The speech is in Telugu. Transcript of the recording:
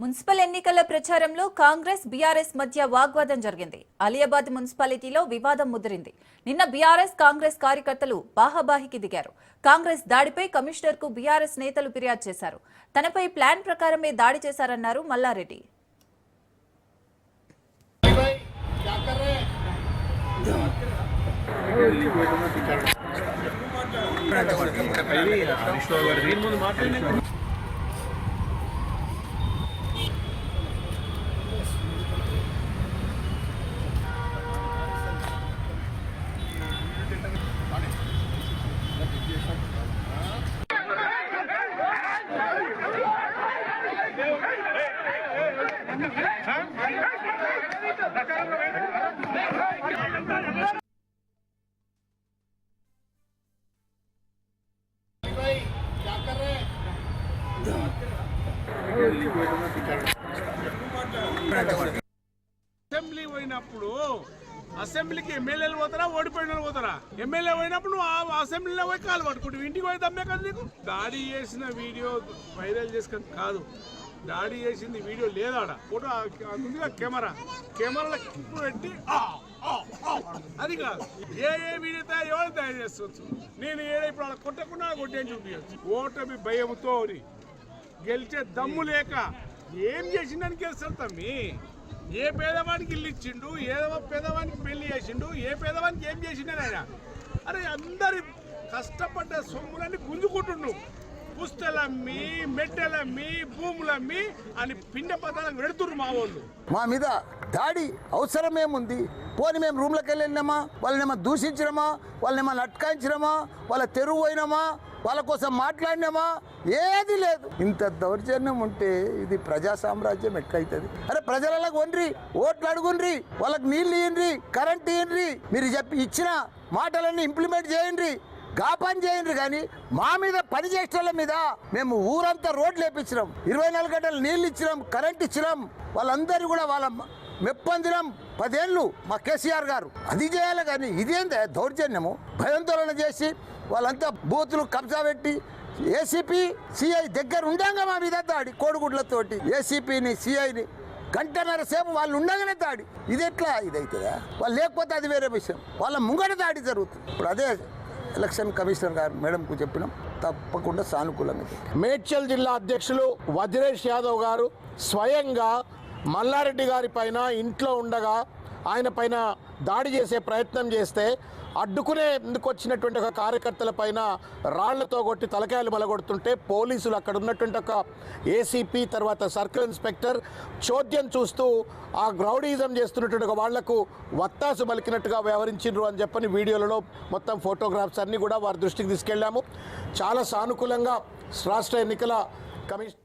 మున్సిపల్ ఎన్నికల ప్రచారంలో కాంగ్రెస్ బీఆర్ఎస్ మధ్య వాగ్వాదం జరిగింది. అలియాబాద్ మున్సిపాలిటీలో వివాదం ముదిరింది. నిన్న బీఆర్ఎస్ కాంగ్రెస్ కార్యకర్తలు బాహాబాహికి దిగారు. కాంగ్రెస్ దాడిపై కమిషనర్ కు బీఆర్ఎస్ నేతలు ఫిర్యాదు చేశారు. తనపై ప్లాన్ ప్రకారమే దాడి చేశారన్నారు మల్లారెడ్డి. అసెంబ్లీ పోయినప్పుడు అసెంబ్లీకి ఎమ్మెల్యేలు పోతారా, ఓడిపోయిన వాళ్ళు పోతారా? ఎమ్మెల్యే పోయినప్పుడు నువ్వు అసెంబ్లీలో పోయి కాలు పట్టుకుంటు ఇంటికి పోయి దమ్మే కదా నీకు. దాడి చేసిన వీడియో వైరల్ చేసుకొని కాదు, దాడి చేసింది వీడియో లేదాడ ఫోటో ముందుగా కెమెరాలో కిప్పు పెట్టి అది కాదు. ఏ వీడియో ఎవరు తయారు చేసుకోవచ్చు. నేను ఇప్పుడు అలా కొట్టకుండా కొట్టేని చూపించచ్చు. ఓటమి భయంతో గెలిచే దమ్ము లేక ఏం చేసిందని గెలుస్తాడు తమ్మి. ఏ పేదవానికి ఇల్లు ఇచ్చిండు, ఏ పేదవానికి పెళ్లి చేసిండు, ఏ పేదవానికి ఏం చేసిండని ఆయన. అరే అందరి కష్టపడ్డ సొమ్ములన్నీ గుంజుకుంటుండు. పుస్తలమ్మి, మెట్టెలమ్మి, భూములమ్మి అని పిండ పదాలకు పెడుతున్నారు మా వాళ్ళు. మా మీద దాడి అవసరమేముంది? పోనీ మేము రూమ్లోకి వెళ్ళినామా, వాళ్ళనేమో దూషించినామా, వాళ్ళనేమో లట్కాయించినామా, వాళ్ళ తెరువు పోయినామా, వాళ్ళ కోసం మాట్లాడినామా? ఏది లేదు. ఇంత దౌర్జన్యం ఉంటే ఇది ప్రజా సామ్రాజ్యం ఎట్లయితుంది? అరే ప్రజలకు వండ్రి, ఓట్లు అడుగుండ్రి, వాళ్ళకి నీళ్ళు ఇయ్యండి, కరెంట్ ఇయ్యండి, మీరు చెప్పి ఇచ్చిన మాటలన్నీ ఇంప్లిమెంట్ చేయండి, గాపని చేయండి. కానీ మా మీద పని చేసేవాళ్ళ మీద మేము ఊరంతా రోడ్లు వేపించినాం, 24 గంటలు నీళ్ళు ఇచ్చినాం, కరెంట్ ఇచ్చినాం, వాళ్ళందరూ కూడా వాళ్ళ మెప్పొందినాం. 10 ఏళ్ళు మా కేసీఆర్ గారు అది చేయాలి. కానీ ఇదేందే దౌర్జన్యము? భయాందోళన చేసి వాళ్ళంతా బూతులు కబ్జా పెట్టి ఏసీపీ సిఐ దగ్గర ఉండంగా మా మీద దాడి, కోడిగుడ్లతోటి ఏసీపీని సిఐని గంటన్నర సేపు వాళ్ళు ఉండగానే దాడి. ఇది ఎట్లా ఇదైతుందా? వాళ్ళు లేకపోతే అది వేరే విషయం. వాళ్ళ ముంగట దాడి జరుగుతుంది. ఇప్పుడు అదే ఎలక్షన్ కమిషనర్ గారు మేడంకు చెప్పినాం, తప్పకుండా సానుకూలంగా. మేడ్చల్ జిల్లా అధ్యక్షులు వజ్రేష్ యాదవ్ గారు స్వయంగా మల్లారెడ్డి గారి పైన ఇంట్లో ఉండగా ఆయన పైన దాడి చేసే ప్రయత్నం చేస్తే అడ్డుకునేందుకు వచ్చినటువంటి ఒక కార్యకర్తల పైన రాళ్లతో కొట్టి తలకాయలు బలగొడుతుంటే పోలీసులు అక్కడ ఉన్నటువంటి ఒక ఏసీపీ తర్వాత సర్కిల్ ఇన్స్పెక్టర్ చోద్యం చూస్తూ ఆ గ్రౌడీజం చేస్తున్నటువంటి ఒక వాళ్లకు వత్తాసు పలికినట్టుగా వ్యవహరించారు అని చెప్పని వీడియోలలో మొత్తం ఫోటోగ్రాఫ్స్ అన్నీ కూడా వారి దృష్టికి తీసుకెళ్ళాము. చాలా సానుకూలంగా రాష్ట్ర ఎన్నికల కమిషన్